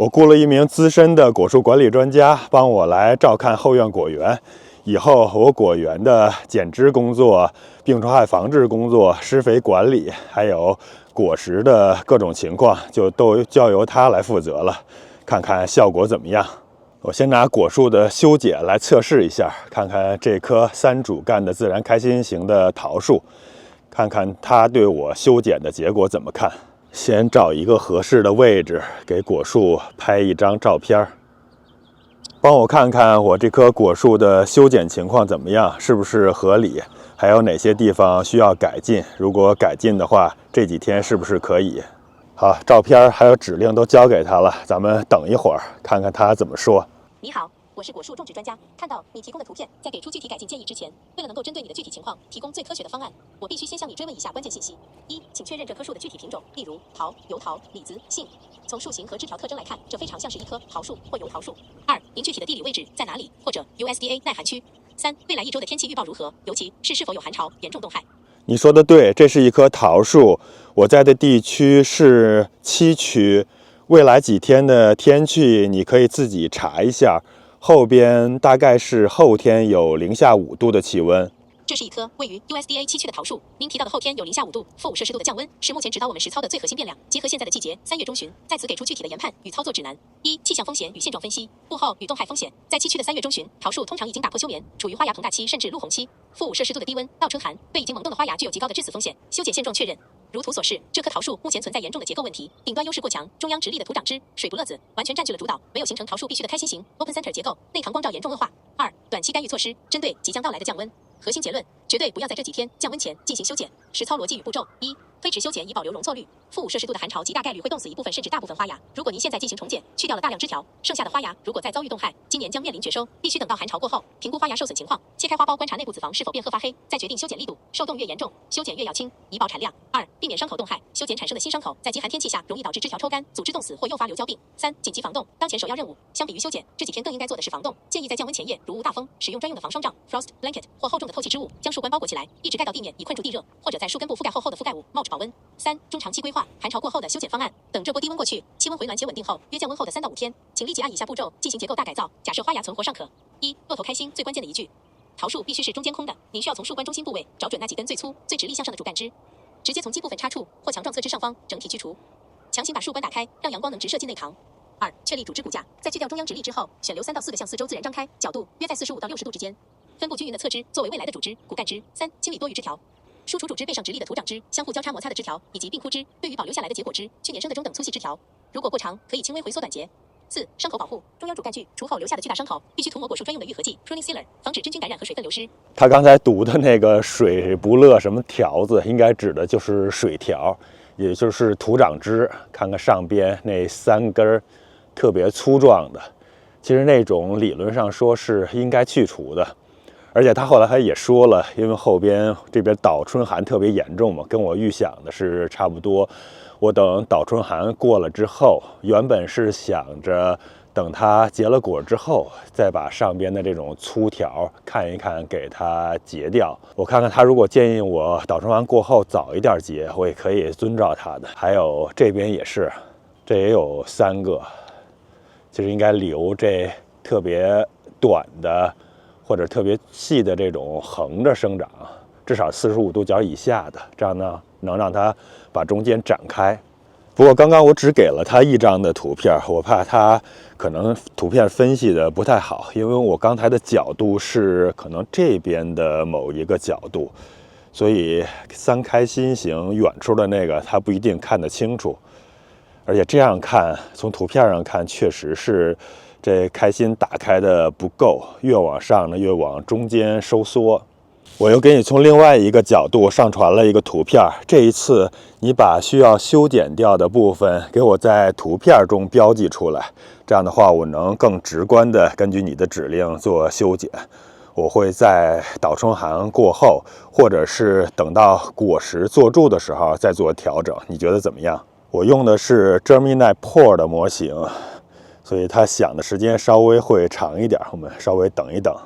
我雇了一名资深的果树管理专家，帮我来照看后院果园。以后我果园的剪枝工作、病虫害防治工作、施肥管理，还有果实的各种情况，就都交由他来负责了。看看效果怎么样。我先拿果树的修剪来测试一下，看看这棵3主干的自然开心型的桃树，看看它对我修剪的结果怎么看。先找一个合适的位置，给果树拍一张照片，帮我看看我这棵果树的修剪情况怎么样，是不是合理，还有哪些地方需要改进。如果改进的话，这几天是不是可以？好，照片还有指令都交给他了，咱们等一会儿看看他怎么说。你好，我是果树种植专家。看到你提供的图片，在给出具体改进建议之前，为了能够针对你的具体情况提供最科学的方案，我必须先向你追问以下关键信息：一，请确认这棵树的具体品种，例如桃、油桃、李子、杏。从树形和枝条特征来看，这非常像是一棵桃树或油桃树。二，您具体的地理位置在哪里，或者 USDA 耐寒区。三，未来1周的天气预报如何，尤其是否有寒潮、严重冻害。你说的对，这是一棵桃树，我在的地区是7区。未来几天的天气你可以自己查一下，后边大概是后天有零下5度的气温。这是一棵位于 USDA 7区的桃树。您提到的后天有零下5度、-5摄氏度的降温，是目前指导我们实操的最核心变量。结合现在的季节，3月中旬，在此给出具体的研判与操作指南。一、气象风险与现状分析，物候与冻害风险。在7区的3月中旬，桃树通常已经打破休眠，处于花芽膨大期甚至露红期。-5摄氏度的低温、倒春寒，对已经萌动的花芽具有极高的致死风险。修剪现状确认。如图所示，这棵桃树目前存在严重的结构问题，顶端优势过强，中央直立的土长枝、水不勒子完全占据了主导，没有形成桃树必须的开心型 open center 结构，内扛光照严重恶化。二、短期干预措施，针对即将到来的降温。核心结论：绝对不要在这几天降温前进行修剪。实操逻辑与步骤：一、推迟修剪以保留容错率。-5摄氏度的寒潮极大概率会冻死一部分甚至大部分花芽。如果您现在进行重剪，去掉了大量枝条，剩下的花芽如果再遭遇冻害，今年将面临绝收。必须等到寒潮过后，评估花芽受损情况，切开花苞观察内部子房是否变褐发黑，再决定修剪力度。受冻越严重，修剪越要轻，以保产量。二、避免伤口冻害。修剪产生的新伤口在极寒天气下容易导致枝条抽干、组织冻死或诱发瘤胶病。三、紧急防冻。当前首要任务，相比于修剪，这几天更应该做的是防冻。建议在降温前夜，如无大风，使用专用的防霜帐 （frost blanket） 或厚重的透气织物，将树冠包裹起来，一直盖到地面，以困住地热，或者在树根部覆盖厚厚的覆盖物 mulch 保温。三、中长期规划。寒潮过后的修剪方案，等这波低温过去，气温回暖且稳定后，约降温后的3到5天，请立即按以下步骤进行结构大改造。假设花芽存活尚可。一、落头开心最关键的一句，桃树必须是中间空的，您需要从树冠中心部位找准那几根最粗、最直立向上的主干枝，直接从基部分插处或强壮侧枝上方整体去除，强行把树冠打开，让阳光能直射进内扛。二、确立主枝骨架，在去掉中央直立之后，选留3到4个向4周自然张开，角度约在45到60度之间，分布均匀的侧枝作为未来的主枝、骨干枝。三、清理多余枝条。疏除主枝背上直立的土长枝、相互交叉摩擦的枝条以及病枯枝，对于保留下来的结果枝、去年生的中等粗细枝条，如果过长，可以轻微回缩短节。四、伤口保护。中央主干距除后留下的巨大伤口，必须涂抹果树专用的愈合剂 pruning sealer， 防止真菌感染和水分流失。他刚才读的那个水不勒什么条子，应该指的就是水条，也就是土长枝。看看上边那3根特别粗壮的，其实那种理论上说是应该去除的。而且他后来他也说了，因为后边这边倒春寒特别严重嘛，跟我预想的是差不多。我等倒春寒过了之后，原本是想着等它结了果之后，再把上边的这种粗条看一看，给它截掉。我看看他如果建议我倒春寒过后早一点结，我也可以遵照他的。还有这边也是，这也有3个，其实应该留这特别短的或者特别细的这种横着生长，至少45度角以下的，这样呢能让它把中间展开。不过刚刚我只给了他1张的图片，我怕他可能图片分析的不太好，因为我刚才的角度是可能这边的某一个角度，所以3开心型远处的那个他不一定看得清楚。而且这样看，从图片上看，确实是这开心打开的不够，越往上呢越往中间收缩。我又给你从另外一个角度上传了一个图片，这一次你把需要修剪掉的部分给我在图片中标记出来，这样的话我能更直观的根据你的指令做修剪。我会在倒春寒过后，或者是等到果实坐住的时候再做调整，你觉得怎么样？我用的是 Germinate Pro 的模型，所以它响的时间稍微会长一点，我们稍微等一等。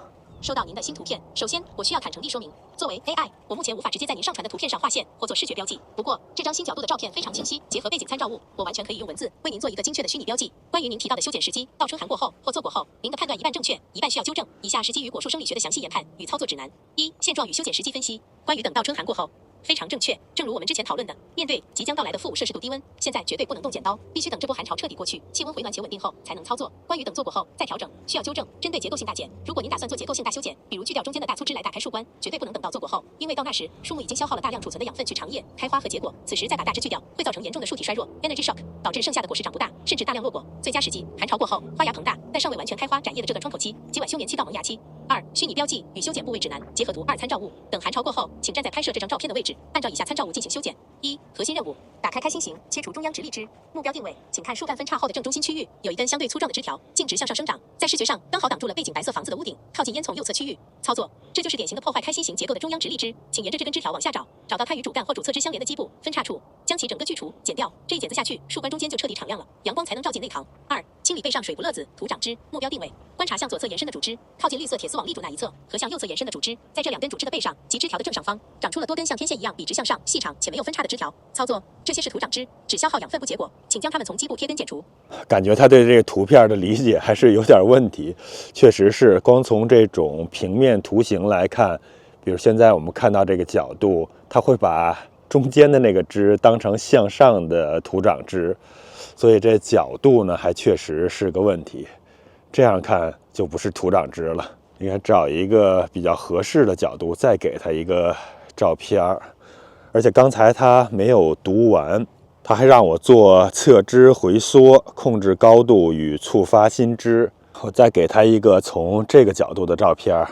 收到您的新图片。首先，我需要坦诚地说明，作为 AI，我目前无法直接在您上传的图片上划线或做视觉标记。不过，这张新角度的照片非常清晰，结合背景参照物，我完全可以用文字为您做一个精确的虚拟标记。关于您提到的修剪时机，倒春寒过后或做过后，您的判断一半正确，一半需要纠正。以下是基于果树生理学的详细研判与操作指南：一、现状与修剪时机分析。关于等到春寒过后，非常正确。正如我们之前讨论的，面对即将到来的-5摄氏度低温，现在绝对不能动剪刀，必须等这波寒潮彻底过去，气温回暖且稳定后才能操作。关于等做过后再调整，需要纠正。针对结构性大剪，如果您打算做结构性大修剪，比如锯掉中间的大粗枝来打开树冠，绝对不能等到做过后，因为到那时树木已经消耗了大量储存的养分去长叶、开花和结果，此时再把大枝锯掉，会造成严重的树体衰弱 （energy shock），导致剩下的果实长不大，甚至大量落果。最佳时机，寒潮过后，花芽膨大，但尚未完全开花展叶的这段窗口期，即晚休眠期到萌芽期。二、虚拟标记与修剪部位指南，结合图2参照物。等寒潮过后，请站在拍摄这张照片的位置，按照以下参照物进行修剪。一、核心任务：打开开心型，切除中央直立枝。目标定位，请看树干分叉后的正中心区域，有一根相对粗壮的枝条，径直向上生长，在视觉上刚好挡住了背景白色房子的屋顶，靠近烟囱右侧区域。操作：这就是典型的破坏开心型结构的中央直立枝，请沿着这根枝条往下找，找到它与主干或主侧枝相连的基部分叉处，将其整个锯除剪掉。这一剪子下去，树冠中间就彻底敞亮了，阳光才能照进内堂。二、清理背上水不勒子土长枝。目标定位：观察向左侧延伸的主枝，靠近绿色铁丝网立柱那一侧和向右侧延伸的主枝，在这2根主枝的背上及枝条的正上方，长出了多根像天线一样笔直向上、细长且没有分叉的枝条。操作：这些是土长枝，只消耗养分不结果，请将它们从基部贴根剪除。感觉他对这个图片的理解还是有点问题。确实是，光从这种平面图形来看，比如现在我们看到这个角度，它会把中间的那个枝当成向上的土长枝，所以这角度呢还确实是个问题。这样看就不是土长枝了，应该找一个比较合适的角度，再给它一个照片。而且刚才他没有读完，他还让我做侧枝回缩，控制高度与触发新枝。我再给他一个从这个角度的照片。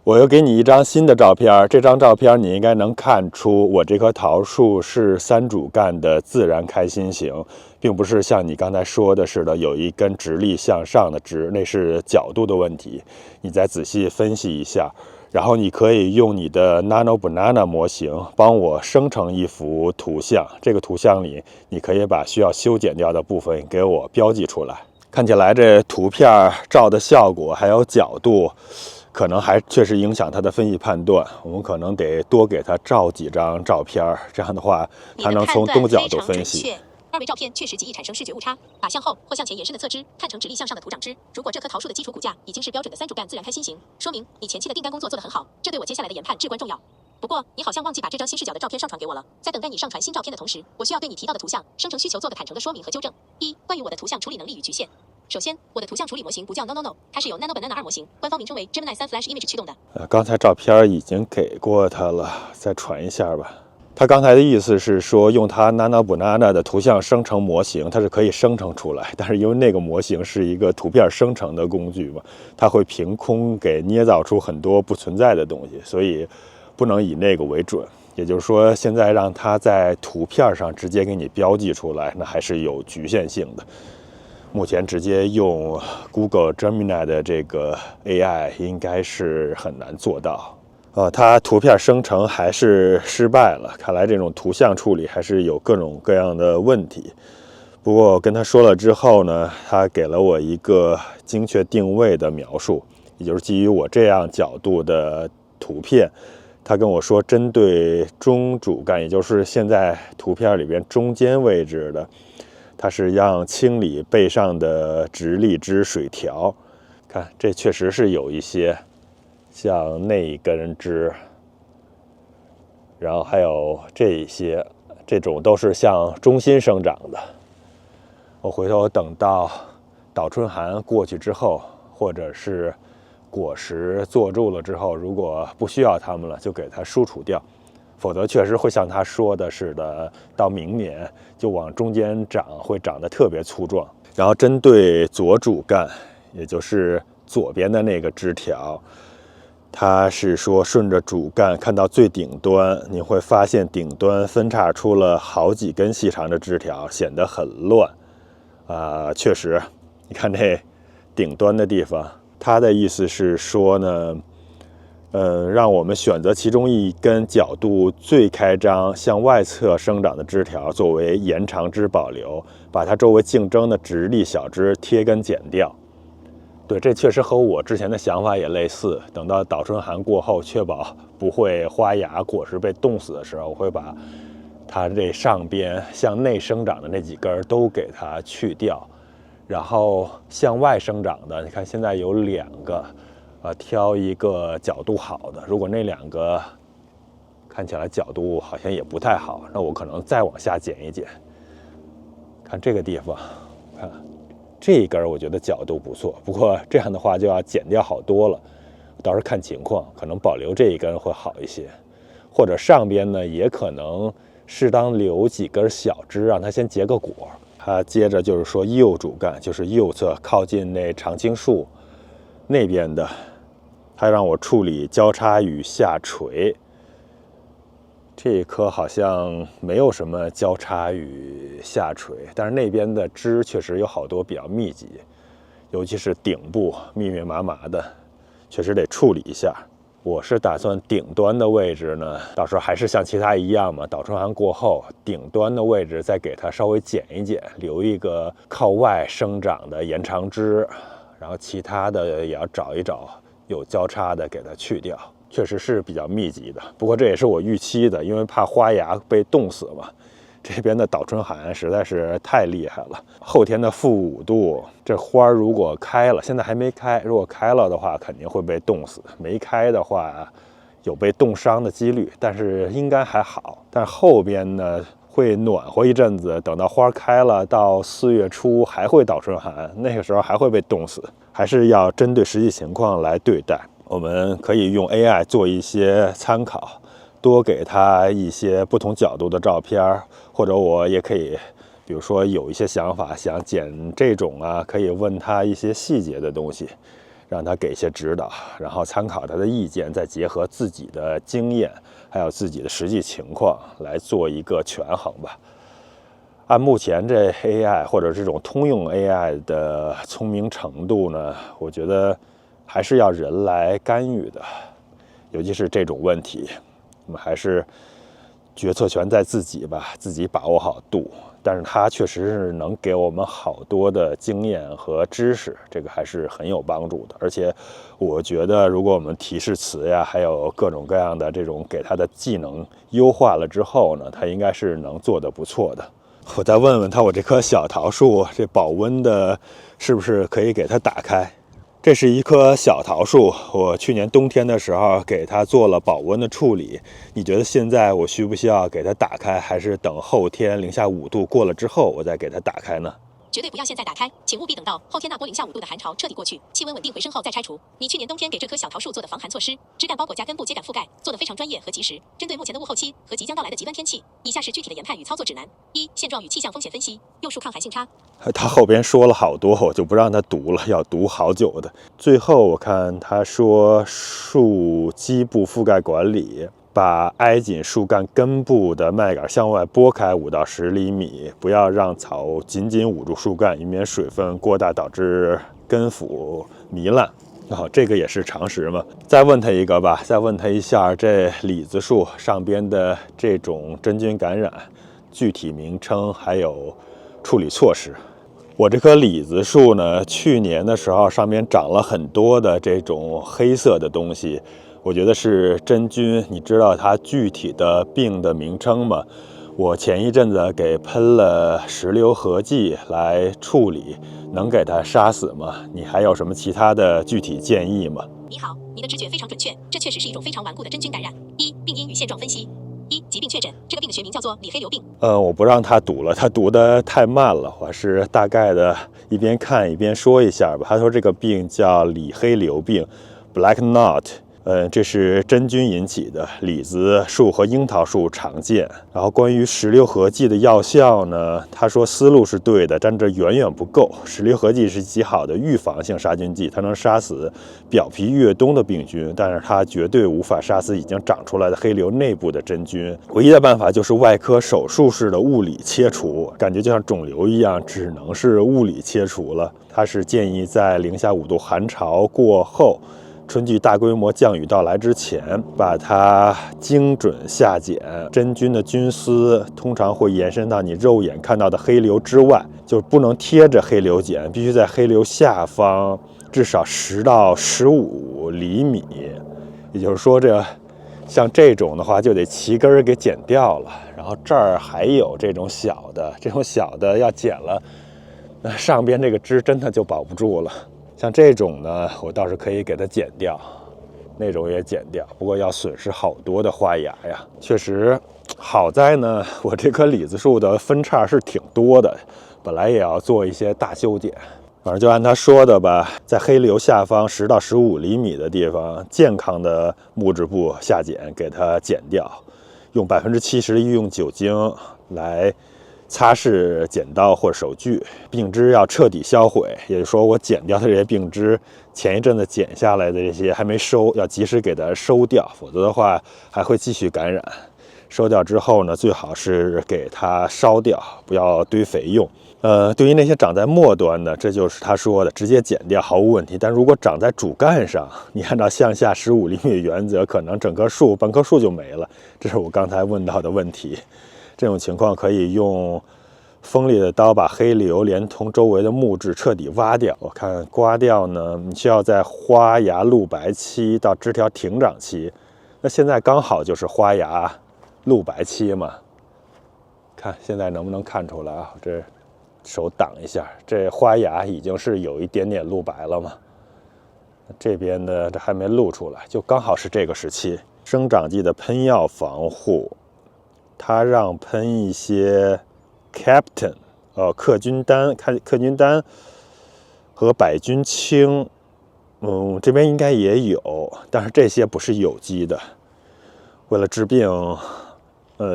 我又给你一张新的照片，这张照片你应该能看出我这棵桃树是3主干的自然开心型，并不是像你刚才说的似的有一根直立向上的枝，那是角度的问题。你再仔细分析一下，然后你可以用你的 Nano Banana 模型帮我生成一幅图像，这个图像里你可以把需要修剪掉的部分给我标记出来。看起来这图片照的效果还有角度可能还确实影响他的分析判断，我们可能得多给他照几张照片，这样的话他能从多角度分析。2维照片确实极易产生视觉误差，把向后或向前延伸的侧枝看成直立向上的土长枝。如果这棵桃树的基础骨架已经是标准的3主干自然开心型，说明你前期的定干工作做得很好，这对我接下来的研判至关重要。不过你好像忘记把这张新视角的照片上传给我了。在等待你上传新照片的同时，我需要对你提到的图像生成需求做个坦诚的说明和纠正。一、关于我的图像处理能力与局限。首先，我的图像处理模型不叫 No， 它是由 Nano Banana 2模型，官方名称为 Gemini 3 Flash Image 驱动的。刚才照片已经给过他了，再传一下吧。他刚才的意思是说，用他 Nano Banana 的图像生成模型，它是可以生成出来，但是因为那个模型是一个图片生成的工具嘛，它会凭空给捏造出很多不存在的东西，所以不能以那个为准。也就是说，现在让它在图片上直接给你标记出来，那还是有局限性的。目前直接用 Google Gemini 的这个 AI 应该是很难做到。它图片生成还是失败了，看来这种图像处理还是有各种各样的问题。不过我跟他说了之后呢，他给了我一个精确定位的描述，也就是基于我这样角度的图片，他跟我说针对中主干，也就是现在图片里边中间位置的，它是让清理背上的直立枝水条。看，这确实是有一些像那一根枝，然后还有这一些，这种都是向中心生长的。我回头等到倒春寒过去之后，或者是果实坐住了之后，如果不需要它们了，就给它疏除掉，否则确实会像他说的似的，到明年就往中间长，会长得特别粗壮。然后针对左主干，也就是左边的那个枝条，他是说顺着主干看到最顶端，你会发现顶端分叉出了好几根细长的枝条，显得很乱。确实，你看这顶端的地方，他的意思是说呢，让我们选择其中一根角度最开张、向外侧生长的枝条作为延长枝保留，把它周围竞争的直立小枝贴根剪掉。对，这确实和我之前的想法也类似。等到倒春寒过后，确保不会花芽果实被冻死的时候，我会把它这上边向内生长的那几根都给它去掉，然后向外生长的，你看现在有2个，挑一个角度好的。如果那2个看起来角度好像也不太好，那我可能再往下剪一剪。看这个地方，看这一根我觉得角度不错，不过这样的话就要剪掉好多了，到时候看情况，可能保留这一根会好一些，或者上边呢也可能适当留几根小枝，让它先结个果。它接着就是说右主干，就是右侧靠近那常青树那边的，它让我处理交叉与下垂。这一棵好像没有什么交叉与下垂，但是那边的枝确实有好多比较密集，尤其是顶部密密麻麻的，确实得处理一下。我是打算顶端的位置呢，到时候还是像其他一样嘛，倒春寒过后，顶端的位置再给它稍微剪一剪，留一个靠外生长的延长枝，然后其他的也要找一找有交叉的给它去掉。确实是比较密集的，不过这也是我预期的，因为怕花芽被冻死嘛。这边的倒春寒实在是太厉害了，后天的-5度，这花如果开了，现在还没开，如果开了的话肯定会被冻死，没开的话有被冻伤的几率，但是应该还好。但是后边呢会暖和一阵子，等到花开了，到4月初还会倒春寒，那个时候还会被冻死，还是要针对实际情况来对待。我们可以用 AI 做一些参考，多给他一些不同角度的照片，或者我也可以，比如说有一些想法想剪这种啊，可以问他一些细节的东西，让他给一些指导，然后参考他的意见，再结合自己的经验还有自己的实际情况来做一个权衡吧。按目前这 AI 或者这种通用 AI 的聪明程度呢，我觉得还是要人来干预的，尤其是这种问题，我们还是决策权在自己吧，自己把握好度。但是它确实是能给我们好多的经验和知识，这个还是很有帮助的。而且我觉得，如果我们提示词呀，还有各种各样的这种给它的技能优化了之后呢，它应该是能做得不错的。我再问问他，我这棵小桃树这保温的是不是可以给它打开？这是一棵小桃树，我去年冬天的时候给它做了保温的处理。你觉得现在我需不需要给它打开，还是等后天零下5度过了之后我再给它打开呢？绝对不要现在打开，请务必等到后天那波零下5度的寒潮彻底过去，气温稳定回升后再拆除。你去年冬天给这棵小桃树做的防寒措施，枝干包裹加根部秸秆覆盖，做得非常专业和及时。针对目前的物候期和即将到来的极端天气，以下是具体的研判与操作指南：1、现状与气象风险分析。幼树抗寒性差。他后边说了好多，我就不让他读了，要读好久的。最后我看他说树基部覆盖管理。把挨紧树干根部的麦秆向外拨开5到10厘米，不要让草紧紧捂住树干，以免水分过大导致根腐糜烂。这个也是常识嘛。再问他一个吧，再问他一下这李子树上边的这种真菌感染具体名称还有处理措施。我这棵李子树呢，去年的时候上面长了很多的这种黑色的东西。我觉得是真菌，你知道它具体的病的名称吗？我前一阵子给喷了石榴合剂来处理，能给它杀死吗？你还有什么其他的具体建议吗？你好，你的直觉非常准确，这确实是一种非常顽固的真菌感染。1、病因与现状分析。1、疾病确诊，这个病的学名叫做里黑瘤病。我不让他读了，他读得太慢了，我是大概的一边看一边说一下吧。他说这个病叫里黑瘤病 （Black Knot）。这是真菌引起的，李子树和樱桃树常见。然后关于石榴合剂的药效呢，他说思路是对的，但这远远不够。石榴合剂是极好的预防性杀菌剂，它能杀死表皮越冬的病菌，但是它绝对无法杀死已经长出来的黑瘤内部的真菌。唯一的办法就是外科手术式的物理切除，感觉就像肿瘤一样，只能是物理切除了。它是建议在零下5度寒潮过后春季大规模降雨到来之前，把它精准下剪。真菌的菌丝通常会延伸到你肉眼看到的黑瘤之外，就是不能贴着黑瘤剪，必须在黑瘤下方至少10到15厘米。也就是说，像这种的话，就得齐根给剪掉了。然后这儿还有这种小的要剪了，那上边这个枝真的就保不住了。像这种呢，我倒是可以给它剪掉，那种也剪掉，不过要损失好多的花芽呀。确实，好在呢，我这棵李子树的分叉是挺多的，本来也要做一些大修剪。反正就按他说的吧，在黑瘤下方10到15厘米的地方，健康的木质部下剪给它剪掉，用70%医用酒精来擦拭剪刀或手锯，病枝要彻底销毁。也就是说，我剪掉的这些病枝，前一阵子剪下来的这些还没收，要及时给它收掉，否则的话还会继续感染。收掉之后呢，最好是给它烧掉，不要堆肥用。对于那些长在末端的，这就是他说的，直接剪掉毫无问题。但如果长在主干上，你按照向下15厘米原则，可能半棵树就没了。这是我刚才问到的问题。这种情况可以用锋利的刀把黑瘤连同周围的木质彻底挖掉。我看刮掉呢，你需要在花芽露白期到枝条挺长期。那现在刚好就是花芽露白期嘛。看现在能不能看出来啊？这手挡一下，这花芽已经是有一点点露白了嘛。这边的这还没露出来，就刚好是这个时期。生长季的喷药防护，它让喷一些 Captain 克菌丹和百菌清，这边应该也有，但是这些不是有机的。为了治病，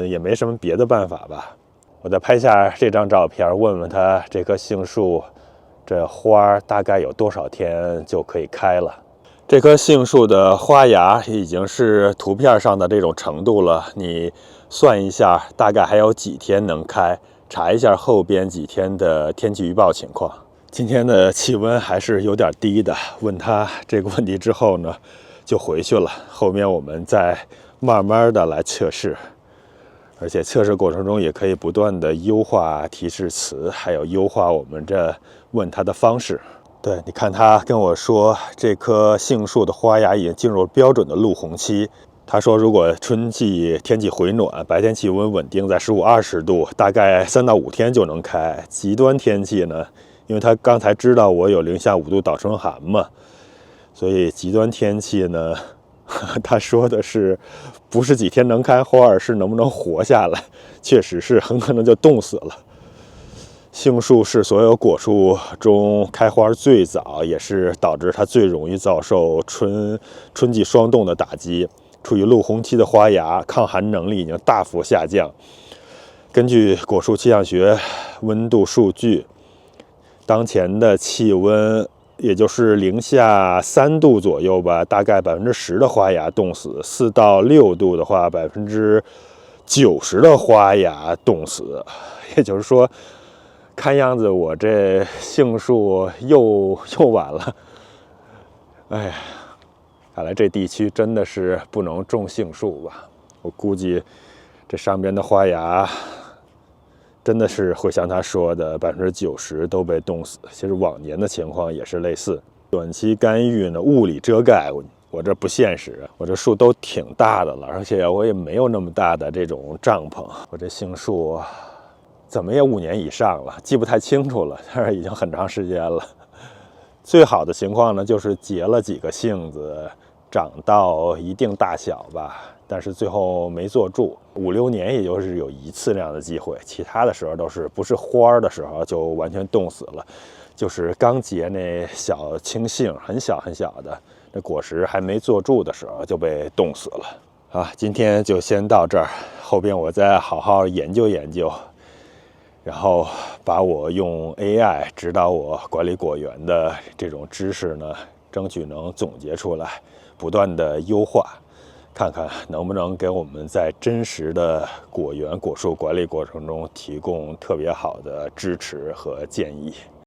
也没什么别的办法吧。我再拍下这张照片，问问他这棵杏树，这花大概有多少天就可以开了。这棵杏树的花芽已经是图片上的这种程度了，你算一下，大概还有几天能开，查一下后边几天的天气预报情况。今天的气温还是有点低的，问他这个问题之后呢，就回去了。后面我们再慢慢的来测试。而且测试过程中也可以不断的优化提示词，还有优化我们这问它的方式。对，你看他跟我说，这棵杏树的花芽已经进入标准的露红期。他说，如果春季天气回暖，白天气温稳定在15、20度，大概3到5天就能开。极端天气呢，因为他刚才知道我有零下5度倒春寒嘛，所以极端天气呢，他说的是不是几天能开花，而是能不能活下来。确实是很可能就冻死了。杏树是所有果树中开花最早，也是导致它最容易遭受春季霜冻的打击。处于露红期的花芽抗寒能力已经大幅下降。根据果树气象学温度数据，当前的气温也就是零下3度左右吧，大概10%的花芽冻死；4到6度的话，90%的花芽冻死。也就是说，看样子我这杏树又晚了。哎呀，看来这地区真的是不能种杏树吧？我估计这上边的花芽真的是会像他说的，90%都被冻死。其实往年的情况也是类似。短期干预呢，物理遮盖，我这不现实。我这树都挺大的了，而且我也没有那么大的这种帐篷。我这杏树怎么也5年以上了，记不太清楚了，但是已经很长时间了。最好的情况呢，就是结了几个杏子，长到一定大小吧，但是最后没做住。5、6年也就是有1次那样的机会，其他的时候都是不是花的时候就完全冻死了，就是刚结那小青杏，很小很小的，那果实还没做住的时候就被冻死了。啊，今天就先到这儿，后边我再好好研究研究，然后把我用 AI 指导我管理果园的这种知识呢，争取能总结出来，不断的优化，看看能不能给我们在真实的果园果树管理过程中提供特别好的支持和建议。